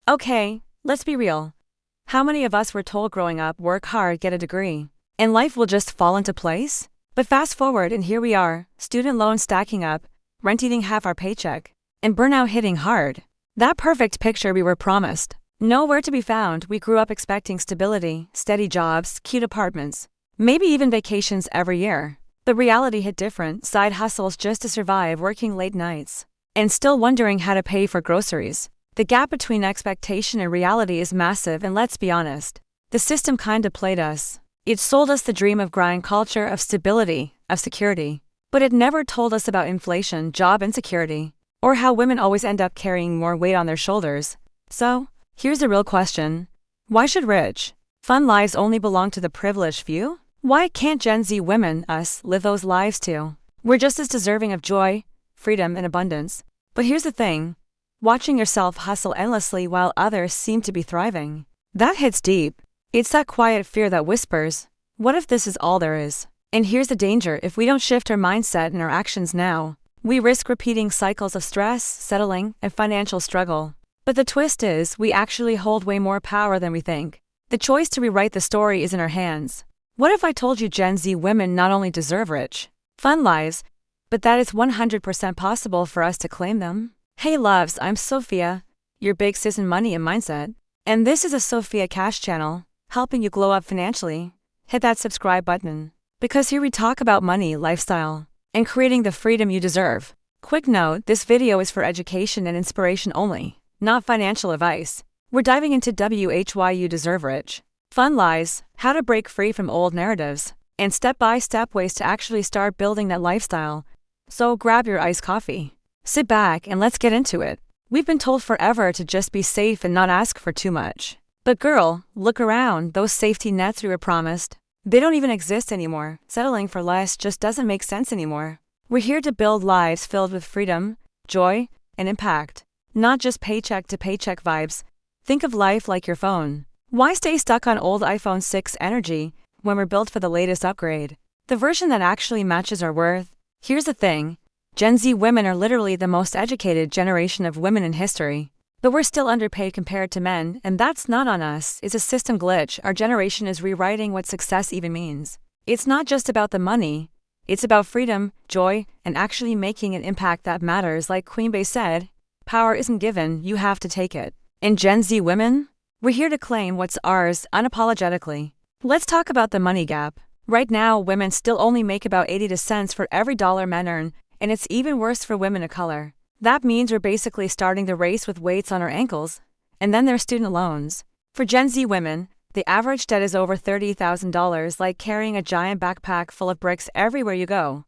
Okay, let's be real. How many of us were told growing up, work hard, get a degree, and life will just fall into place? But fast forward and here we are, student loans stacking up, rent eating half our paycheck, and burnout hitting hard. That perfect picture we were promised. Nowhere to be found. We grew up expecting stability, steady jobs, cute apartments, maybe even vacations every year. But reality hit different, side hustles just to survive, working late nights, and still wondering how to pay for groceries. The gap between expectation and reality is massive, and let's be honest, the system kinda played us. It sold us the dream of grind culture, of stability, of security. But it never told us about inflation, job insecurity, or how women always end up carrying more weight on their shoulders. So, here's the real question. Why should rich, fun lives only belong to the privileged few? Why can't Gen Z women, us, live those lives too? We're just as deserving of joy, freedom, and abundance. But here's the thing. Watching yourself hustle endlessly while others seem to be thriving, that hits deep. It's that quiet fear that whispers, what if this is all there is? And here's the danger: if we don't shift our mindset and our actions now, we risk repeating cycles of stress, settling, and financial struggle. But the twist is, we actually hold way more power than we think. The choice to rewrite the story is in our hands. What if I told you Gen Z women not only deserve rich, fun lives, but that it's 100% possible for us to claim them? Hey loves, I'm Sophia, your big sis in money and mindset, and this is a Sophia Cash channel, helping you glow up financially. Hit that subscribe button, because here we talk about money, lifestyle, and creating the freedom you deserve. Quick note, this video is for education and inspiration only, not financial advice. We're diving into why you deserve rich, fun lives, how to break free from old narratives, and step-by-step ways to actually start building that lifestyle. So grab your iced coffee, sit back, and let's get into it. We've been told forever to just be safe and not ask for too much. But girl, look around, those safety nets we were promised, they don't even exist anymore. Settling for less just doesn't make sense anymore. We're here to build lives filled with freedom, joy, and impact, not just paycheck to paycheck vibes. Think of life like your phone. Why stay stuck on old iPhone 6 energy when we're built for the latest upgrade, the version that actually matches our worth? Here's the thing. Gen Z women are literally the most educated generation of women in history. But we're still underpaid compared to men, and that's not on us. It's a system glitch. Our generation is rewriting what success even means. It's not just about the money. It's about freedom, joy, and actually making an impact that matters. Like Queen Bey said, power isn't given, you have to take it. And Gen Z women? We're here to claim what's ours unapologetically. Let's talk about the money gap. Right now, women still only make about 80 cents for every dollar men earn, and it's even worse for women of color. That means we're basically starting the race with weights on our ankles. And then there's student loans. For Gen Z women, the average debt is over $30,000, like carrying a giant backpack full of bricks everywhere you go.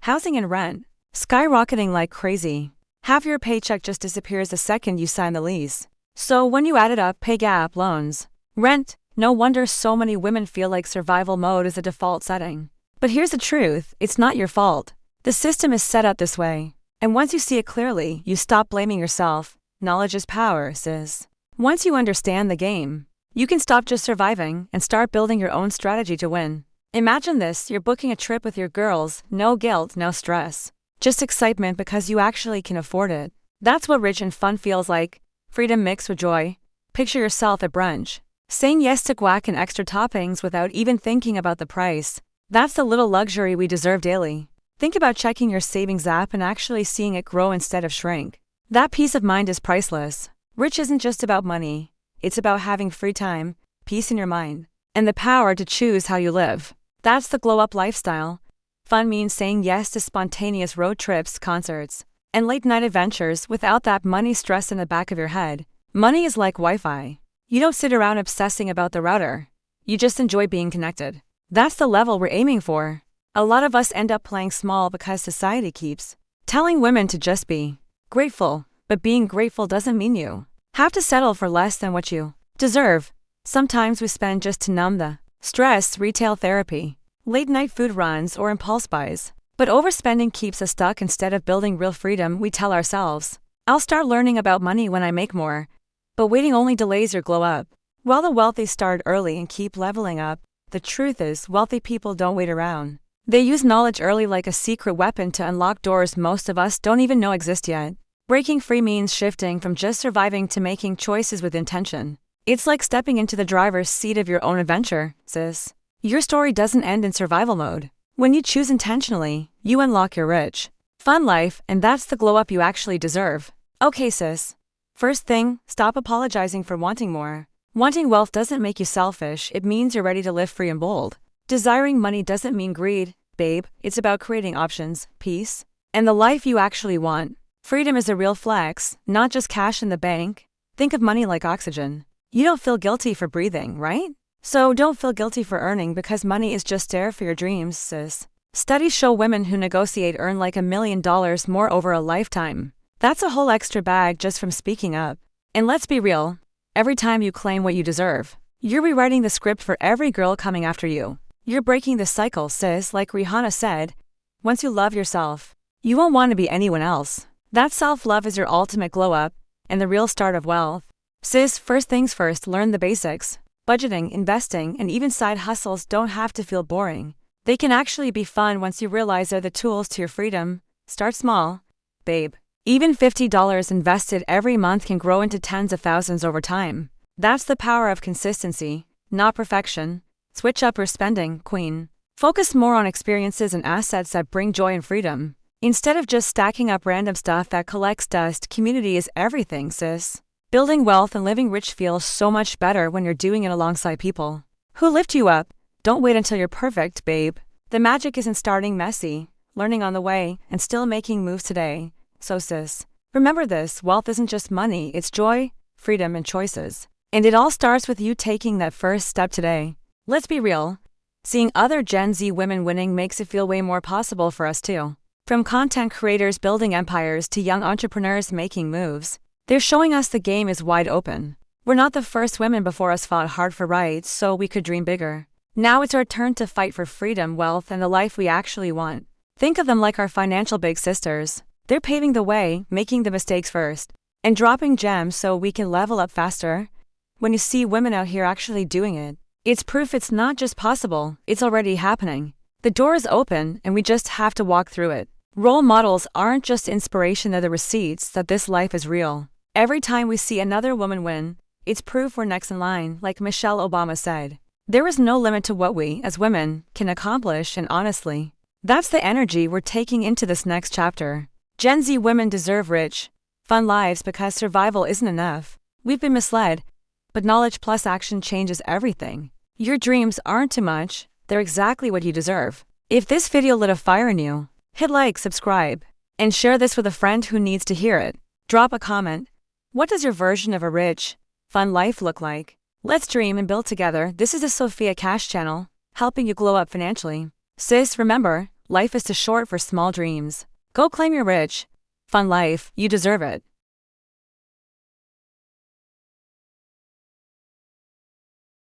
Housing and rent, skyrocketing like crazy. Half your paycheck just disappears the second you sign the lease. So when you add it up, pay gap, loans, rent, no wonder so many women feel like survival mode is the default setting. But here's the truth, it's not your fault. The system is set up this way. And once you see it clearly, you stop blaming yourself. Knowledge is power, sis. Once you understand the game, you can stop just surviving and start building your own strategy to win. Imagine this, you're booking a trip with your girls, no guilt, no stress. Just excitement because you actually can afford it. That's what rich and fun feels like. Freedom mixed with joy. Picture yourself at brunch, saying yes to guac and extra toppings without even thinking about the price. That's the little luxury we deserve daily. Think about checking your savings app and actually seeing it grow instead of shrink. That peace of mind is priceless. Rich isn't just about money. It's about having free time, peace in your mind, and the power to choose how you live. That's the glow-up lifestyle. Fun means saying yes to spontaneous road trips, concerts, and late-night adventures without that money stress in the back of your head. Money is like Wi-Fi. You don't sit around obsessing about the router. You just enjoy being connected. That's the level we're aiming for. A lot of us end up playing small because society keeps telling women to just be grateful, but being grateful doesn't mean you have to settle for less than what you deserve. Sometimes we spend just to numb the stress, retail therapy, late-night food runs, or impulse buys. But overspending keeps us stuck. Instead of building real freedom, we tell ourselves, I'll start learning about money when I make more. But waiting only delays your glow up. While the wealthy start early and keep leveling up, the truth is, wealthy people don't wait around. They use knowledge early like a secret weapon to unlock doors most of us don't even know exist yet. Breaking free means shifting from just surviving to making choices with intention. It's like stepping into the driver's seat of your own adventure, sis. Your story doesn't end in survival mode. When you choose intentionally, you unlock your rich, fun life, and that's the glow up you actually deserve. Okay, sis. First thing, stop apologizing for wanting more. Wanting wealth doesn't make you selfish, it means you're ready to live free and bold. Desiring money doesn't mean greed, babe, it's about creating options, peace, and the life you actually want. Freedom is a real flex, not just cash in the bank. Think of money like oxygen. You don't feel guilty for breathing, right? So don't feel guilty for earning because money is just air for your dreams, sis. Studies show women who negotiate earn like $1 million more over a lifetime. That's a whole extra bag just from speaking up. And let's be real, every time you claim what you deserve, you're rewriting the script for every girl coming after you. You're breaking the cycle, sis, like Rihanna said. Once you love yourself, you won't want to be anyone else. That self-love is your ultimate glow-up, and the real start of wealth. Sis, first things first, learn the basics. Budgeting, investing, and even side hustles don't have to feel boring. They can actually be fun once you realize they're the tools to your freedom. Start small, babe. Even $50 invested every month can grow into tens of thousands over time. That's the power of consistency, not perfection. Switch up your spending, queen. Focus more on experiences and assets that bring joy and freedom. Instead of just stacking up random stuff that collects dust, community is everything, sis. Building wealth and living rich feels so much better when you're doing it alongside people who lift you up. Don't wait until you're perfect, babe. The magic isn't starting messy, learning on the way, and still making moves today. So sis, remember this, wealth isn't just money, it's joy, freedom, and choices. And it all starts with you taking that first step today. Let's be real. Seeing other Gen Z women winning makes it feel way more possible for us too. From content creators building empires to young entrepreneurs making moves, they're showing us the game is wide open. We're not the first women before us fought hard for rights so we could dream bigger. Now it's our turn to fight for freedom, wealth, and the life we actually want. Think of them like our financial big sisters. They're paving the way, making the mistakes first, and dropping gems so we can level up faster. When you see women out here actually doing it, it's proof it's not just possible, it's already happening. The door is open and we just have to walk through it. Role models aren't just inspiration, they're the receipts that this life is real. Every time we see another woman win, it's proof we're next in line, like Michelle Obama said. There is no limit to what we, as women, can accomplish, and honestly, that's the energy we're taking into this next chapter. Gen Z women deserve rich, fun lives because survival isn't enough. We've been misled, but knowledge plus action changes everything. Your dreams aren't too much, they're exactly what you deserve. If this video lit a fire in you, hit like, subscribe, and share this with a friend who needs to hear it. Drop a comment. What does your version of a rich, fun life look like? Let's dream and build together. This is the Sophia Cash channel, helping you glow up financially. Sis, remember, life is too short for small dreams. Go claim your rich, fun life, you deserve it.